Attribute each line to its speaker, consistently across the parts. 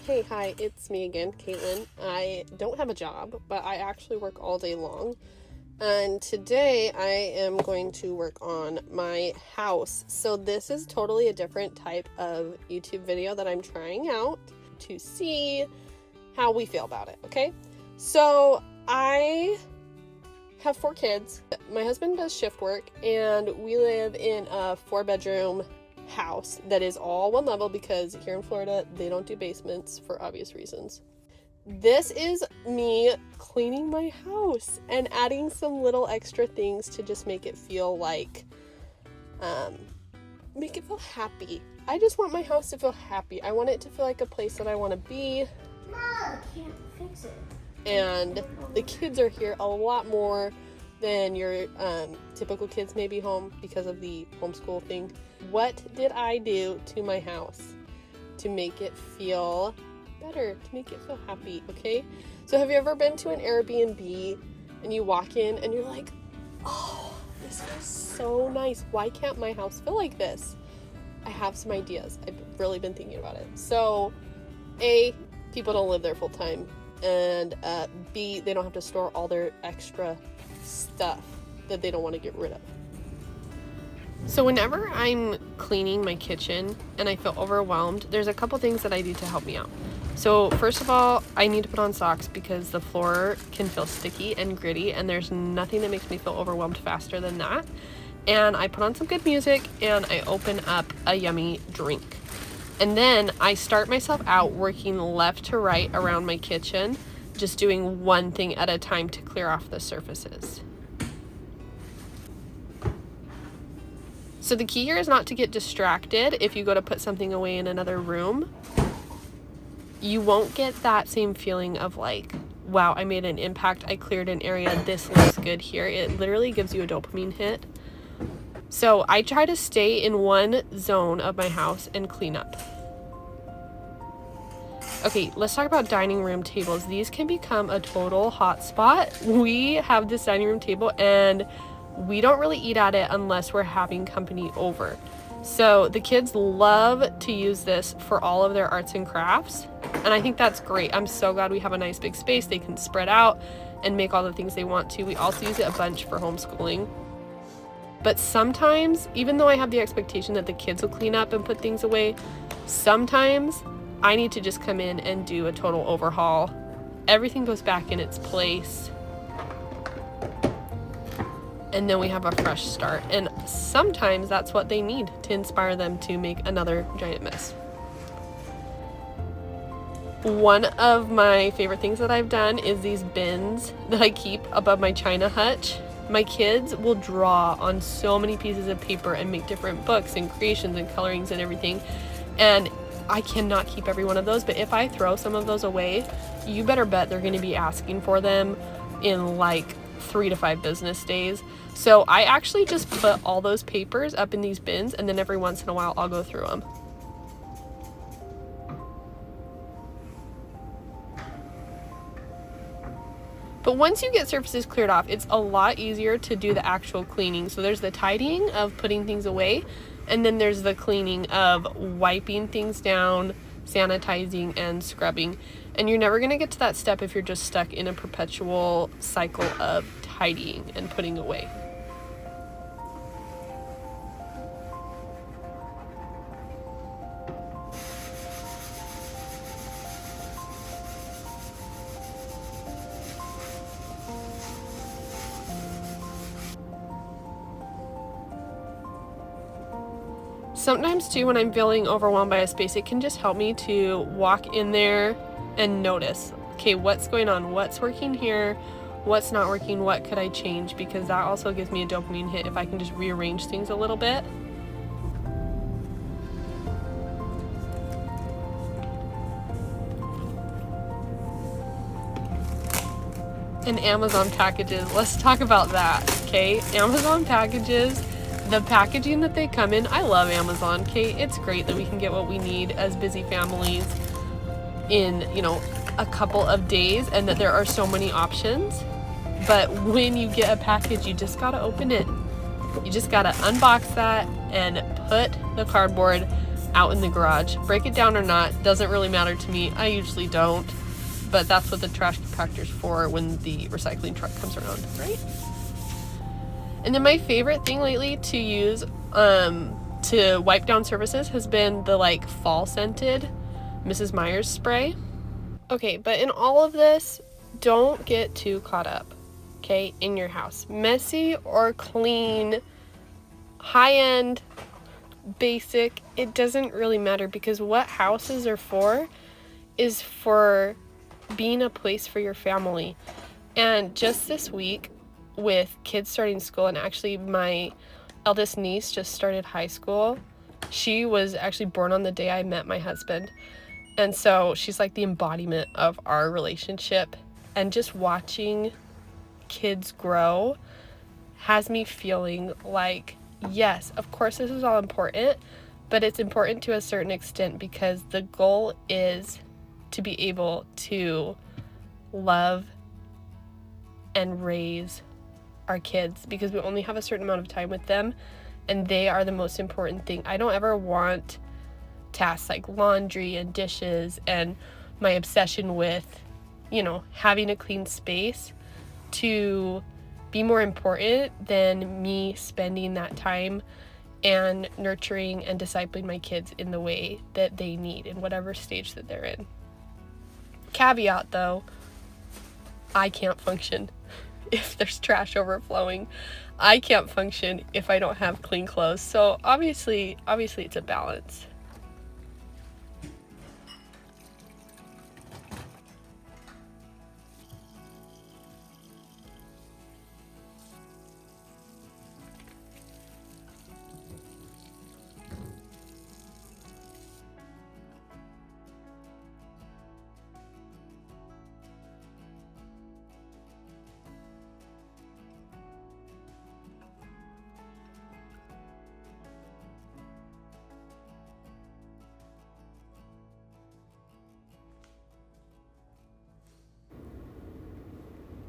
Speaker 1: Hey, hi, it's me again, Caitlin. I don't have a job, but I actually work all day long. And today I am going to work on my house. So this is totally a different type of YouTube video that I'm trying out to see how we feel about it, okay? So I have 4 kids. My husband does shift work, and we live in a 4-bedroom house that is all one level because here in Florida they don't do basements for obvious reasons. This is me cleaning my house and adding some little extra things to just make it feel like make it feel happy. I just want my house to feel happy. I want it to feel like a place that I want to be.
Speaker 2: Mom, I can't fix it.
Speaker 1: And the kids are here a lot more than your typical kids may be home because of the homeschool thing. What did I do to my house to make it feel better, to make it feel happy, okay? So have you ever been to an Airbnb and you walk in and you're like, oh, this feels so nice. Why can't my house feel like this? I have some ideas. I've really been thinking about it. So A, people don't live there full time. And B, they don't have to store all their extra stuff that they don't want to get rid of. So whenever I'm cleaning my kitchen and I feel overwhelmed, there's a couple things that I do to help me out. So first of all, I need to put on socks because the floor can feel sticky and gritty, and there's nothing that makes me feel overwhelmed faster than that. And I put on some good music and I open up a yummy drink. And then I start myself out working left to right around my kitchen, just doing one thing at a time to clear off the surfaces. So the key here is not to get distracted. If you go to put something away in another room, you won't get that same feeling of like, wow, I made an impact, I cleared an area, this looks good here. It literally gives you a dopamine hit. So I try to stay in one zone of my house and clean up. Okay, let's talk about dining room tables. These can become a total hotspot. We have this dining room table and we don't really eat at it unless we're having company over. So the kids love to use this for all of their arts and crafts. And I think that's great. I'm so glad we have a nice big space. They can spread out and make all the things they want to. We also use it a bunch for homeschooling. But sometimes, even though I have the expectation that the kids will clean up and put things away, sometimes I need to just come in and do a total overhaul. Everything goes back in its place. And then we have a fresh start. And sometimes that's what they need to inspire them to make another giant mess. One of my favorite things that I've done is these bins that I keep above my china hutch. My kids will draw on so many pieces of paper and make different books and creations and colorings and everything. And I cannot keep every one of those, but if I throw some of those away, you better bet they're going to be asking for them in like 3 to 5 business days. So I actually just put all those papers up in these bins, and then every once in a while I'll go through them. But once you get surfaces cleared off, it's a lot easier to do the actual cleaning. So there's the tidying of putting things away, and then there's the cleaning of wiping things down, sanitizing, and scrubbing. And you're never going to get to that step if you're just stuck in a perpetual cycle of tidying and putting away. Sometimes too, when I'm feeling overwhelmed by a space, it can just help me to walk in there and notice, okay, what's going on? What's working here? What's not working? What could I change? Because that also gives me a dopamine hit if I can just rearrange things a little bit. And Amazon packages, let's talk about that, okay? Amazon packages, the packaging that they come in, I love Amazon, okay? It's great that we can get what we need as busy families in, a couple of days, and that there are so many options. But when you get a package, you just gotta open it. You just gotta unbox that and put the cardboard out in the garage. Break it down or not, doesn't really matter to me. I usually don't, but that's what the trash compactor's for when the recycling truck comes around, right? And then my favorite thing lately to use to wipe down surfaces has been the like fall scented Mrs. Meyer's spray. Okay, but in all of this, don't get too caught up, okay, in your house. Messy or clean, high-end, basic, it doesn't really matter, because what houses are for is for being a place for your family. And just this week, with kids starting school, and actually my eldest niece just started high school. She was actually born on the day I met my husband. And so she's like the embodiment of our relationship. And just watching kids grow has me feeling like, yes, of course this is all important, but it's important to a certain extent, because the goal is to be able to love and raise our kids, because we only have a certain amount of time with them, and they are the most important thing. I don't ever want tasks like laundry and dishes and my obsession with, having a clean space to be more important than me spending that time and nurturing and discipling my kids in the way that they need in whatever stage that they're in. Caveat though, I can't function if there's trash overflowing. I can't function if I don't have clean clothes. So obviously it's a balance.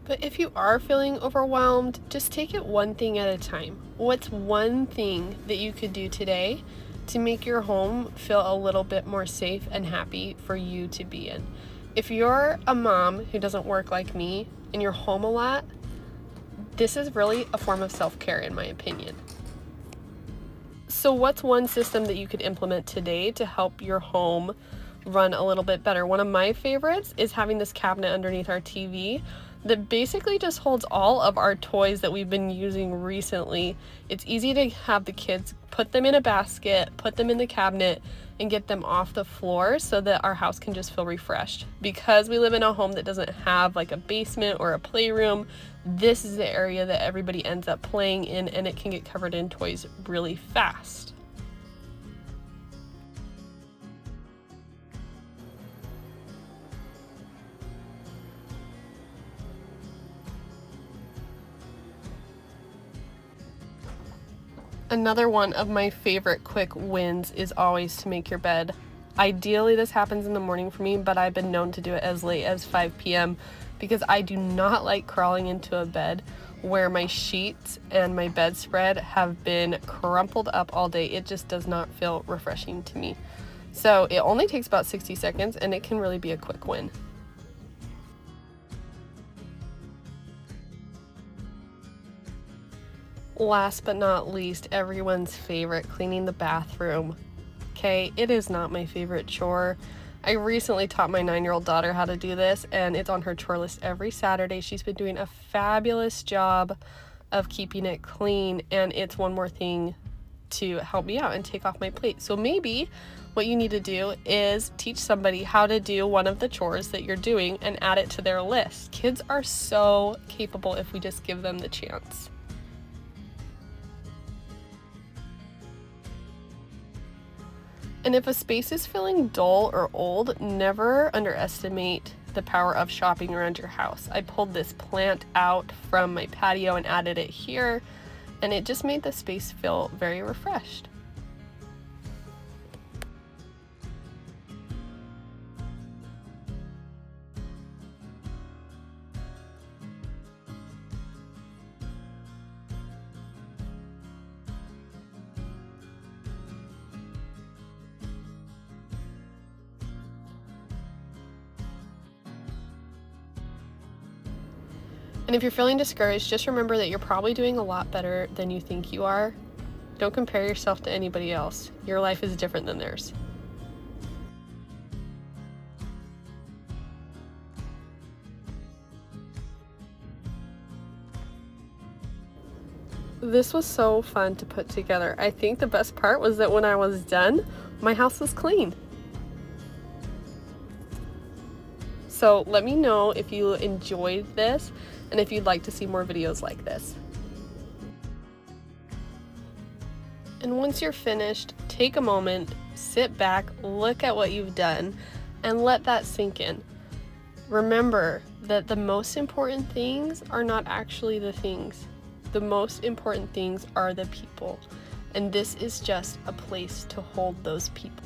Speaker 1: But if you are feeling overwhelmed, just take it one thing at a time. What's one thing that you could do today to make your home feel a little bit more safe and happy for you to be in? If you're a mom who doesn't work like me and you're home a lot, this is really a form of self-care in my opinion. So what's one system that you could implement today to help your home run a little bit better? One of my favorites is having this cabinet underneath our TV that basically just holds all of our toys that we've been using recently. It's easy to have the kids put them in a basket, put them in the cabinet, and get them off the floor so that our house can just feel refreshed. Because we live in a home that doesn't have like a basement or a playroom, this is the area that everybody ends up playing in, and it can get covered in toys really fast. Another one of my favorite quick wins is always to make your bed. Ideally, this happens in the morning for me, but I've been known to do it as late as 5 p.m. because I do not like crawling into a bed where my sheets and my bedspread have been crumpled up all day. It just does not feel refreshing to me. So it only takes about 60 seconds, and it can really be a quick win. Last but not least, everyone's favorite, cleaning the bathroom. Okay, it is not my favorite chore. I recently taught my 9-year-old daughter how to do this, and it's on her chore list every Saturday. She's been doing a fabulous job of keeping it clean, and it's one more thing to help me out and take off my plate. So maybe what you need to do is teach somebody how to do one of the chores that you're doing and add it to their list. Kids are so capable if we just give them the chance. And if a space is feeling dull or old, never underestimate the power of shopping around your house. I pulled this plant out from my patio and added it here, and it just made the space feel very refreshed. And if you're feeling discouraged, just remember that you're probably doing a lot better than you think you are. Don't compare yourself to anybody else. Your life is different than theirs. This was so fun to put together. I think the best part was that when I was done, my house was clean. So let me know if you enjoyed this and if you'd like to see more videos like this. And once you're finished, take a moment, sit back, look at what you've done, and let that sink in. Remember that the most important things are not actually the things. The most important things are the people. And this is just a place to hold those people.